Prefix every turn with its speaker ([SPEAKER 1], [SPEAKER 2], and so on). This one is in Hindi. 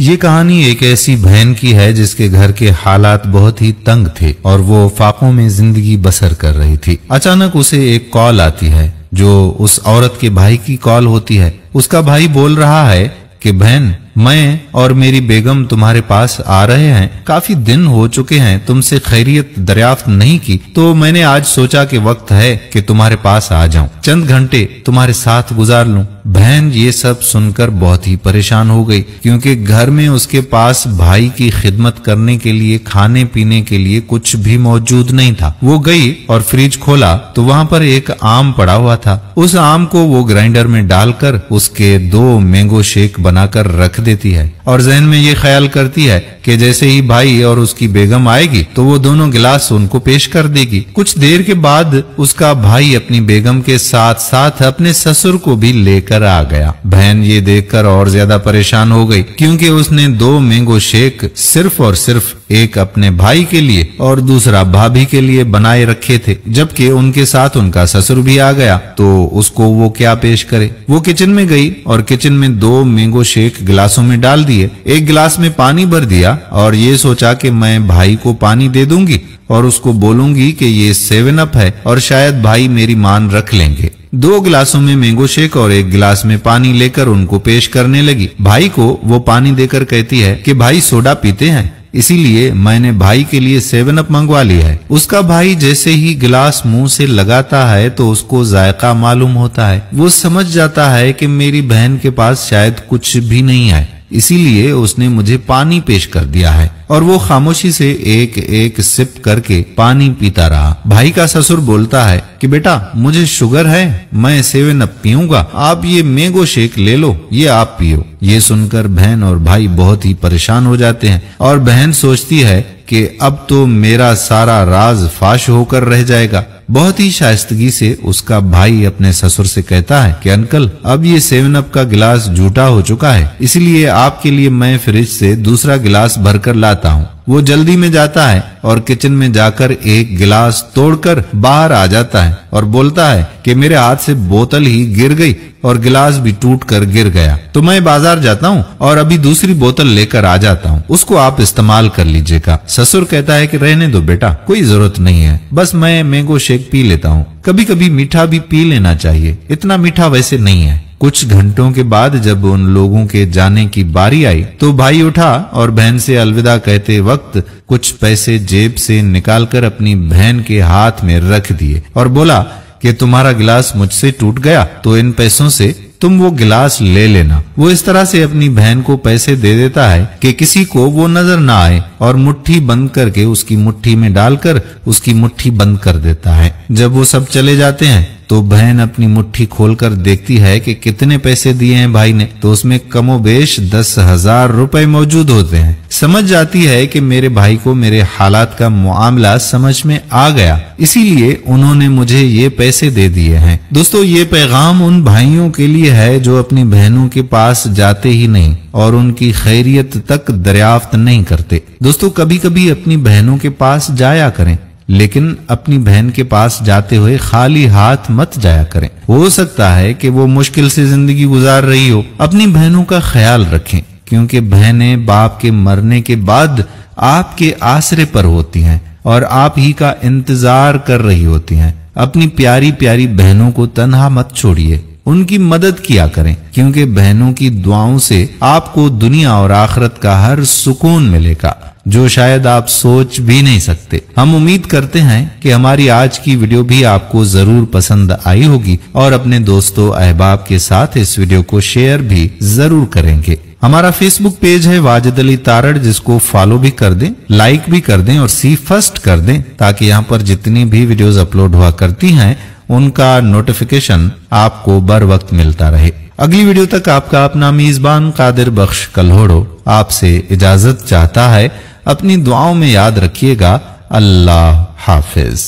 [SPEAKER 1] ये कहानी एक ऐसी बहन की है जिसके घर के हालात बहुत ही तंग थे और वो फाकों में जिंदगी बसर कर रही थी। अचानक उसे एक कॉल आती है जो उस औरत के भाई की कॉल होती है। उसका भाई बोल रहा है कि बहन, मैं और मेरी बेगम तुम्हारे पास आ रहे हैं। काफी दिन हो चुके हैं, तुमसे खैरियत दरियाफ्त नहीं की, तो मैंने आज सोचा कि वक्त है कि तुम्हारे पास आ जाऊं, चंद घंटे तुम्हारे साथ गुजार लूं। बहन ये सब सुनकर बहुत ही परेशान हो गई, क्योंकि घर में उसके पास भाई की खिदमत करने के लिए खाने पीने के लिए कुछ भी मौजूद नहीं था। वो गई और फ्रिज खोला तो वहां पर एक आम पड़ा हुआ था। उस आम को वो ग्राइंडर में डालकर उसके 2 मैंगो शेक बनाकर रख देती है और जहन में ये ख्याल करती है कि जैसे ही भाई और उसकी बेगम आएगी तो वो दोनों गिलास उनको पेश कर देगी। कुछ देर के बाद उसका भाई अपनी बेगम के साथ साथ अपने ससुर को भी लेकर आ गया। बहन ये देखकर और ज्यादा परेशान हो गई, क्योंकि उसने 2 मैंगो शेक सिर्फ और सिर्फ एक अपने भाई के लिए और दूसरा भाभी के लिए बनाए रखे थे, जबकि उनके साथ उनका ससुर भी आ गया। तो उसको वो क्या पेश करे। वो किचन में गई और किचन में 2 मैंगो शेक गिलासों में डाल दिए। एक गिलास में पानी भर दिया और ये सोचा कि मैं भाई को पानी दे दूंगी और उसको बोलूंगी कि ये 7 अप है और शायद भाई मेरी मान रख लेंगे। 2 गिलासों में मैंगो शेक और एक गिलास में पानी लेकर उनको पेश करने लगी। भाई को वो पानी देकर कहती है कि भाई सोडा पीते हैं, इसीलिए मैंने भाई के लिए 7 अप मंगवा लिया है। उसका भाई जैसे ही गिलास मुंह से लगाता है तो उसको जायका मालूम होता है। वो समझ जाता है कि मेरी बहन के पास शायद कुछ भी नहीं है, इसीलिए उसने मुझे पानी पेश कर दिया है। और वो खामोशी से एक एक सिप करके पानी पीता रहा। भाई का ससुर बोलता है कि बेटा, मुझे शुगर है, मैं 7 अप पीऊंगा, आप ये मैंगो शेक ले लो, ये आप पियो। ये सुनकर बहन और भाई बहुत ही परेशान हो जाते हैं और बहन सोचती है कि अब तो मेरा सारा राज फाश होकर रह जाएगा। बहुत ही शाइस्तगी से उसका भाई अपने ससुर से कहता है कि अंकल, अब ये 7 अप का गिलास झूठा हो चुका है, इसलिए आपके लिए मैं फ्रिज से दूसरा गिलास भरकर लाता हूँ। वो जल्दी में जाता है और किचन में जाकर एक गिलास तोड़कर बाहर आ जाता है और बोलता है कि मेरे हाथ से बोतल ही गिर गई और गिलास भी टूट कर गिर गया, तो मैं बाजार जाता हूँ और अभी दूसरी बोतल लेकर आ जाता हूँ, उसको आप इस्तेमाल कर लीजिएगा। ससुर कहता है कि रहने दो बेटा, कोई जरूरत नहीं है, बस मैं मैंगो शेक पी लेता हूँ, कभी कभी मीठा भी पी लेना चाहिए, इतना मीठा वैसे नहीं है। कुछ घंटों के बाद जब उन लोगों के जाने की बारी आई तो भाई उठा और बहन से अलविदा कहते वक्त कुछ पैसे जेब से निकालकर अपनी बहन के हाथ में रख दिए और बोला कि तुम्हारा गिलास मुझसे टूट गया तो इन पैसों से तुम वो गिलास ले लेना। वो इस तरह से अपनी बहन को पैसे दे देता है कि किसी को वो नजर ना आए और मुट्ठी बंद करके उसकी मुट्ठी में डालकर उसकी मुट्ठी बंद कर देता है। जब वो सब चले जाते हैं तो बहन अपनी मुट्ठी खोलकर देखती है कि कितने पैसे दिए हैं भाई ने, तो उसमें कमोबेश 10,000 रुपए मौजूद होते हैं। समझ जाती है कि मेरे भाई को मेरे हालात का मामला समझ में आ गया, इसीलिए उन्होंने मुझे ये पैसे दे दिए हैं। दोस्तों, ये पैगाम उन भाइयों के लिए है जो अपनी बहनों के पास जाते ही नहीं और उनकी खैरियत तक दरियाफ्त नहीं करते। दोस्तों, कभी कभी अपनी बहनों के पास जाया करें, लेकिन अपनी बहन के पास जाते हुए खाली हाथ मत जाया करें। हो सकता है कि वो मुश्किल से जिंदगी गुजार रही हो। अपनी बहनों का ख्याल रखें, क्योंकि बहनें बाप के मरने के बाद आपके आसरे पर होती हैं और आप ही का इंतजार कर रही होती हैं। अपनी प्यारी प्यारी बहनों को तन्हा मत छोड़िए, उनकी मदद किया करें, क्योंकि बहनों की दुआओं से आपको दुनिया और आखिरत का हर सुकून मिलेगा जो शायद आप सोच भी नहीं सकते। हम उम्मीद करते हैं कि हमारी आज की वीडियो भी आपको जरूर पसंद आई होगी और अपने दोस्तों अहबाब के साथ इस वीडियो को शेयर भी जरूर करेंगे। हमारा फेसबुक पेज है वाजिद अली तारड़, जिसको फॉलो भी कर दें, लाइक भी कर दें और सी फर्स्ट कर दें, ताकि यहाँ पर जितनी भी वीडियोस अपलोड हुआ करती हैं उनका नोटिफिकेशन आपको बर वक्त मिलता रहे। अगली वीडियो तक आपका अपना मेजबान कादिर बख्श कल्होड़ो आपसे इजाजत चाहता है। अपनी दुआओं में याद रखिएगा। अल्लाह हाफिज।